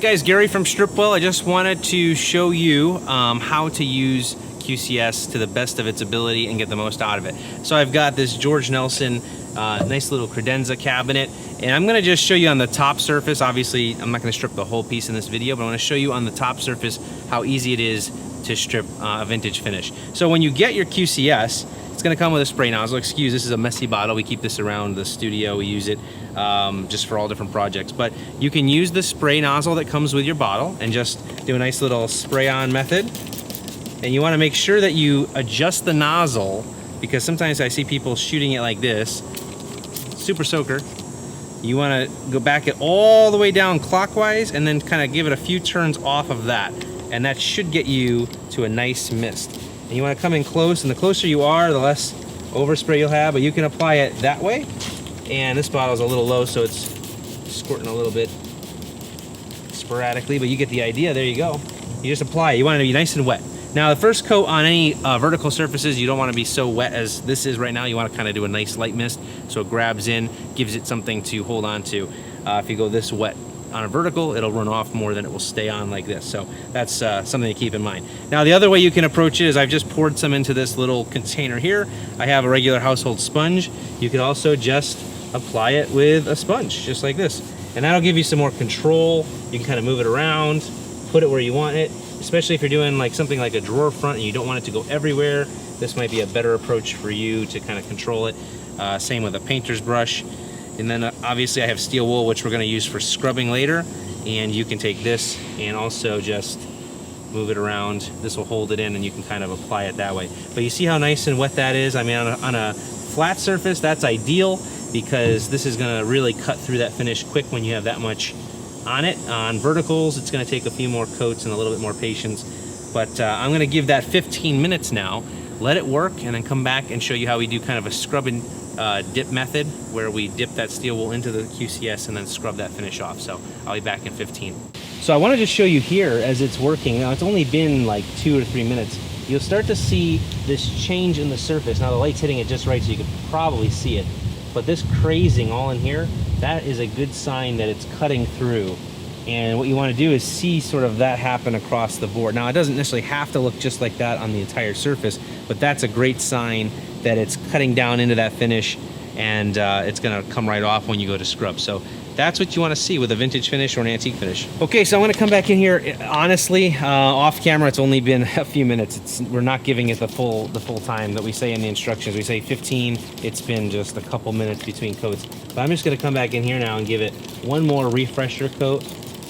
guys, Gary from Stripwell. I just wanted to show you how to use QCS to the best of its ability and get the most out of it. So I've got this George Nelson nice little credenza cabinet, and I'm going to just show you on the top surface. Obviously I'm not going to strip the whole piece in this video, but I want to show you on the top surface how easy it is to strip a vintage finish. So when you get your QCS, it's going to come with a spray nozzle. Excuse, this is a messy bottle. We keep this around the studio. We use it just for all different projects. But you can use the spray nozzle that comes with your bottle and just do a nice little spray on method. And you want to make sure that you adjust the nozzle, because sometimes I see people shooting it like this, super soaker. You want to go back it all the way down clockwise and then kind of give it a few turns off of that. And that should get you to a nice mist. And you want to come in close, and the closer you are, the less overspray you'll have, but you can apply it that way. And this bottle's a little low, so it's squirting a little bit sporadically, but you get the idea. There you go. You just apply it. You want it to be nice and wet. Now, the first coat on any vertical surfaces, you don't want to be so wet as this is right now. You want to kind of do a nice light mist so it grabs in, gives it something to hold on to. If you go this wet on a vertical, it'll run off more than it will stay on like this. So that's something to keep in mind. Now, the other way you can approach it is I've just poured some into this little container here. I have a regular household sponge. You can also just apply it with a sponge, just like this. And that'll give you some more control. You can kind of move it around, put it where you want it, especially if you're doing like something like a drawer front and you don't want it to go everywhere. This might be a better approach for you to kind of control it. Same with a painter's brush. And then obviously I have steel wool, which we're going to use for scrubbing later. And you can take this and also just move it around. This will hold it in and you can kind of apply it that way. But you see how nice and wet that is? I mean, on a flat surface, that's ideal, because this is going to really cut through that finish quick when you have that much on it. On verticals, it's going to take a few more coats and a little bit more patience. But I'm going to give that 15 minutes now, let it work, and then come back and show you how we do kind of a scrub and dip method, where we dip that steel wool into the QCS and then scrub that finish off. So I'll be back in 15. So I want to just show you here as it's working. Now, it's only been like 2 or 3 minutes. You'll start to see this change in the surface. Now the light's hitting it just right, so you can probably see it. But this crazing all in here, that is a good sign that it's cutting through. And what you want to do is see sort of that happen across the board. Now, it doesn't necessarily have to look just like that on the entire surface, but that's a great sign that it's cutting down into that finish, and it's going to come right off when you go to scrub. So that's what you want to see with a vintage finish or an antique finish. Okay, so I'm going to come back in here. Honestly, off camera, it's only been a few minutes. We're not giving it the full time that we say in the instructions. We say 15. It's been just a couple minutes between coats. But I'm just going to come back in here now and give it one more refresher coat.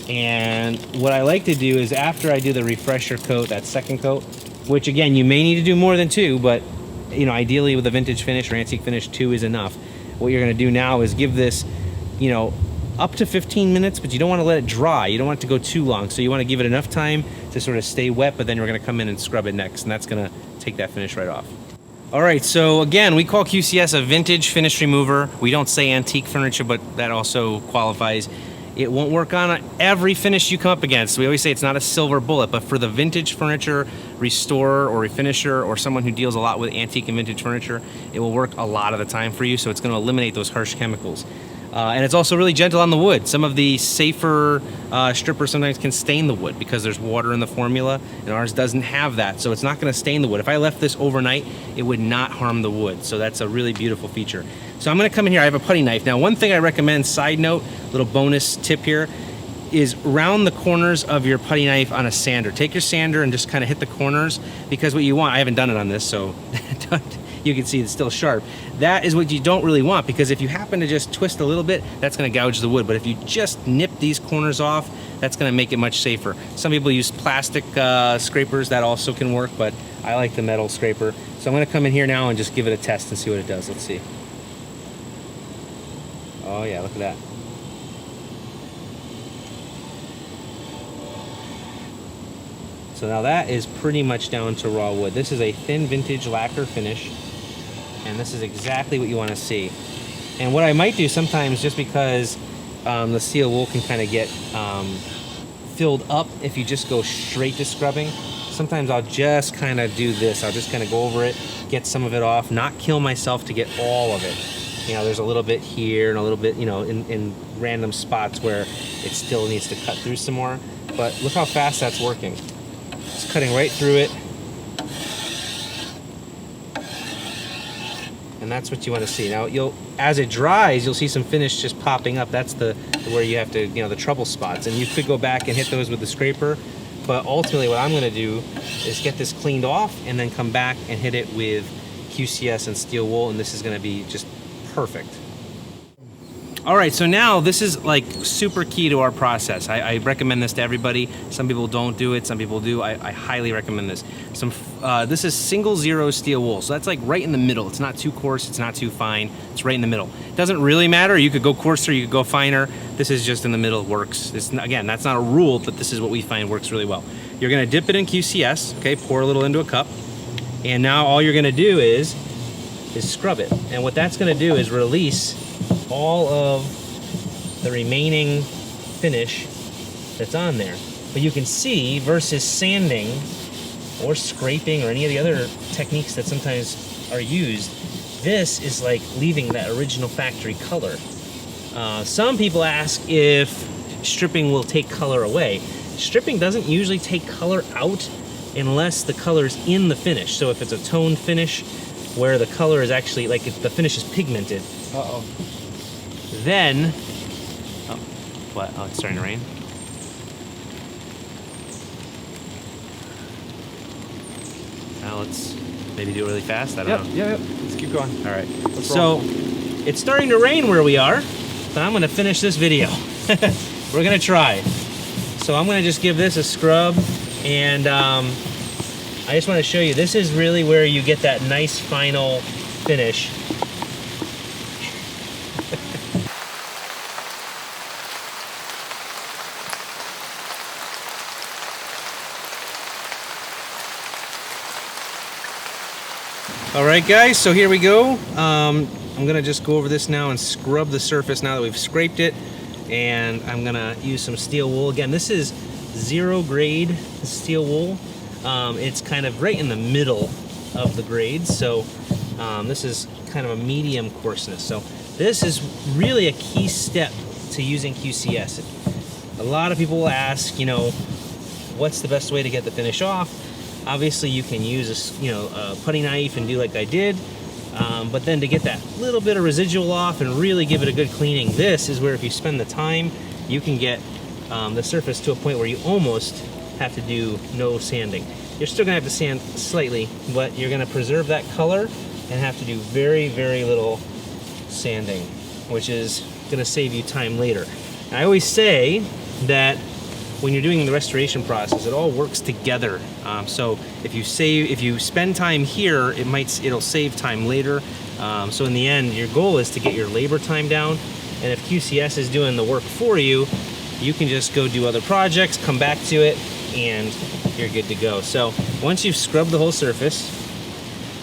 And what I like to do is, after I do the refresher coat, that second coat, which again, you may need to do more than 2, but you know, ideally with a vintage finish or antique finish, 2 is enough. What you're going to do now is give this, you know, up to 15 minutes, but you don't want to let it dry. You don't want it to go too long. So you want to give it enough time to sort of stay wet, but then we're going to come in and scrub it next, and that's going to take that finish right off. All right, so again, we call QCS a vintage finish remover. We don't say antique furniture, but that also qualifies. It won't work on every finish you come up against. We always say it's not a silver bullet, but for the vintage furniture restorer or refinisher or someone who deals a lot with antique and vintage furniture, it will work a lot of the time for you, so it's going to eliminate those harsh chemicals. And it's also really gentle on the wood. Some of the safer strippers sometimes can stain the wood because there's water in the formula, and ours doesn't have that, so it's not going to stain the wood. If I left this overnight, it would not harm the wood, so that's a really beautiful feature. So I'm going to come in here. I have a putty knife. Now, one thing I recommend, side note, little bonus tip here, is round the corners of your putty knife on a sander. Take your sander and just kind of hit the corners, because what you want, I haven't done it on this, so you can see it's still sharp. That is what you don't really want, because if you happen to just twist a little bit, that's going to gouge the wood. But if you just nip these corners off, that's going to make it much safer. Some people use plastic scrapers. That also can work, but I like the metal scraper. So I'm going to come in here now and just give it a test and see what it does. Let's see. Oh yeah, look at that. So now that is pretty much down to raw wood. This is a thin vintage lacquer finish, and this is exactly what you want to see. And what I might do sometimes, just because the steel wool can kind of get filled up if you just go straight to scrubbing, sometimes I'll just kind of do this. I'll just kind of go over it, get some of it off, not kill myself to get all of it. You know, there's a little bit here and a little bit, you know, in random spots where it still needs to cut through some more. But look how fast that's working. It's cutting right through it. And that's what you want to see. Now, as it dries, you'll see some finish just popping up. That's where you have to, the trouble spots. And you could go back and hit those with the scraper. But ultimately, what I'm going to do is get this cleaned off and then come back and hit it with QCS and steel wool. And this is going to be just perfect. All right, so now this is like super key to our process. I recommend this to everybody. Some people don't do it, some people do. I highly recommend this. This is single zero steel wool, so that's like right in the middle. It's not too coarse, it's not too fine, it's right in the middle. It doesn't really matter, you could go coarser, you could go finer. This is just in the middle, works. Again, that's not a rule, but this is what we find works really well. You're gonna dip it in QCS, okay, pour a little into a cup, and now all you're gonna do is scrub it. And what that's gonna do is release all of the remaining finish that's on there. But you can see, versus sanding or scraping or any of the other techniques that sometimes are used, this is like leaving that original factory color. Some people ask if stripping will take color away. Stripping doesn't usually take color out unless the color's in the finish. So if it's a toned finish where the color is actually, like if the finish is pigmented, then, it's starting to rain. Now let's maybe do it really fast. I don't know. Yeah, let's keep going. All right. So it's starting to rain where we are, but I'm gonna finish this video. We're gonna try. So I'm gonna just give this a scrub, and I just wanna show you, this is really where you get that nice final finish. All right, guys, so here we go. I'm gonna just go over this now and scrub the surface now that we've scraped it. And I'm gonna use some steel wool. Again, this is 0 grade steel wool. It's kind of right in the middle of the grades. So this is kind of a medium coarseness. So this is really a key step to using QCS. A lot of people will ask, what's the best way to get the finish off? Obviously, you can use a putty knife and do like I did, but then to get that little bit of residual off and really give it a good cleaning, this is where if you spend the time, you can get the surface to a point where you almost have to do no sanding. You're still gonna have to sand slightly, but you're gonna preserve that color and have to do very, very little sanding, which is gonna save you time later. And I always say that when you're doing the restoration process, it all works together. So if you spend time here, it'll save time later. So in the end, your goal is to get your labor time down. And if QCS is doing the work for you, you can just go do other projects, come back to it, and you're good to go. So once you've scrubbed the whole surface,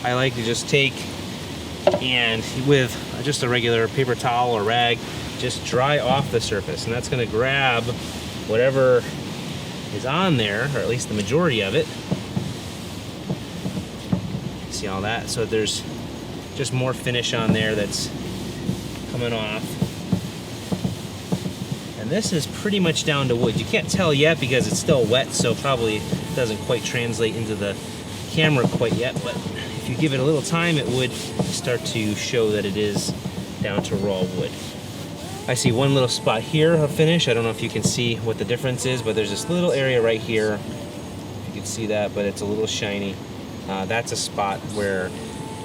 I like to just take and with just a regular paper towel or rag, just dry off the surface. And that's gonna grab whatever is on there, or at least the majority of it. See all that? So there's just more finish on there that's coming off. And this is pretty much down to wood. You can't tell yet because it's still wet, so probably doesn't quite translate into the camera quite yet, but if you give it a little time, it would start to show that it is down to raw wood. I see one little spot here of finish. I don't know if you can see what the difference is, but there's this little area right here. If you can see that, but it's a little shiny. That's a spot where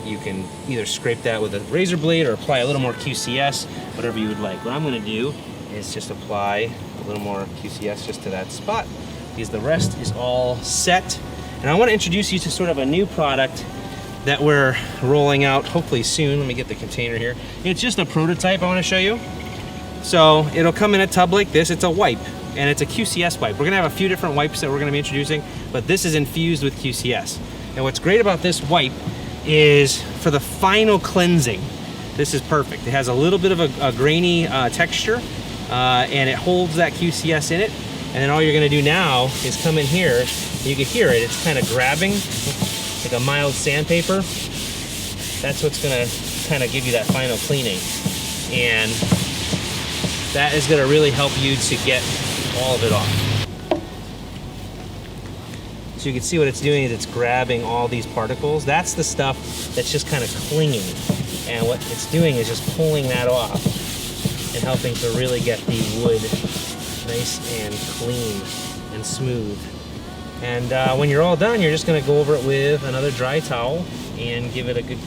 you can either scrape that with a razor blade or apply a little more QCS, whatever you would like. What I'm gonna do is just apply a little more QCS just to that spot, because the rest is all set. And I wanna introduce you to sort of a new product that we're rolling out hopefully soon. Let me get the container here. It's just a prototype I wanna show you. So it'll come in a tub like this. It's a wipe, and it's a QCS wipe. We're gonna have a few different wipes that we're gonna be introducing, but this is infused with QCS. And what's great about this wipe is for the final cleansing, this is perfect. It has a little bit of a grainy texture, and it holds that QCS in it. And then all you're gonna do now is come in here, and you can hear it, it's kind of grabbing, like a mild sandpaper. That's what's gonna kind of give you that final cleaning. And that is going to really help you to get all of it off. So you can see what it's doing is it's grabbing all these particles. That's the stuff that's just kind of clinging. And what it's doing is just pulling that off and helping to really get the wood nice and clean and smooth. And when you're all done, you're just going to go over it with another dry towel and give it a good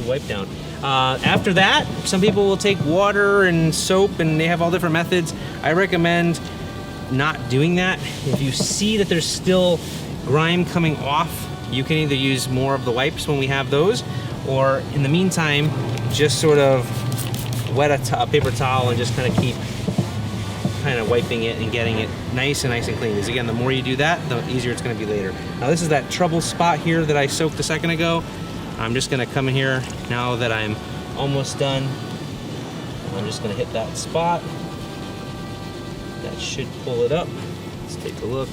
wipe down. After that, some people will take water and soap, and they have all different methods. I recommend not doing that. If you see that there's still grime coming off, you can either use more of the wipes when we have those, or in the meantime, just sort of wet a paper towel and just kind of keep wiping it and getting it nice and clean. Because again, the more you do that, the easier it's going to be later. Now this is that trouble spot here that I soaked a second ago. I'm just going to come in here now that I'm almost done. I'm just going to hit that spot. That should pull it up. Let's take a look.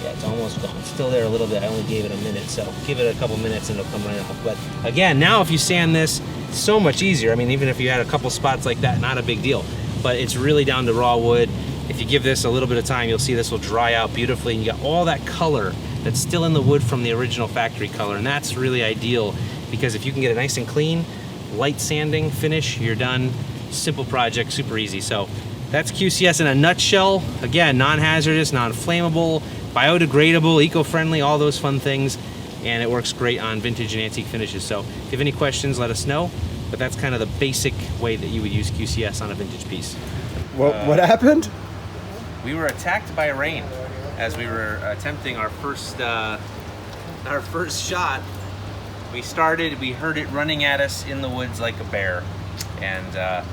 Yeah, it's almost gone. It's still there a little bit. I only gave it a minute, so give it a couple minutes and it'll come right off. But again, now if you sand this, it's so much easier. I mean, even if you had a couple spots like that, not a big deal. But it's really down to raw wood. If you give this a little bit of time, you'll see this will dry out beautifully, and you got all that color that's still in the wood from the original factory color, and that's really ideal, because if you can get it nice and clean, light sanding, finish, you're done. Simple project, super easy. So that's QCS in a nutshell. Again, non-hazardous, non-flammable, biodegradable, eco-friendly, all those fun things, and it works great on vintage and antique finishes. So if you have any questions, let us know. But that's kind of the basic way that you would use QCS on a vintage piece. What happened? We were attacked by rain as we were attempting our first shot. We heard it running at us in the woods like a bear, and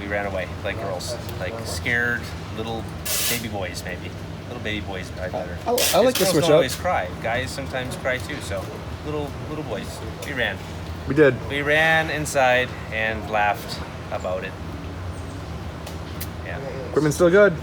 we ran away like girls, like scared little baby boys, maybe. Little baby boys die better. I like to switch up. Always cry. Guys sometimes cry too. So little boys. We ran. We did. We ran inside and laughed about it. Yeah. Equipment's still good.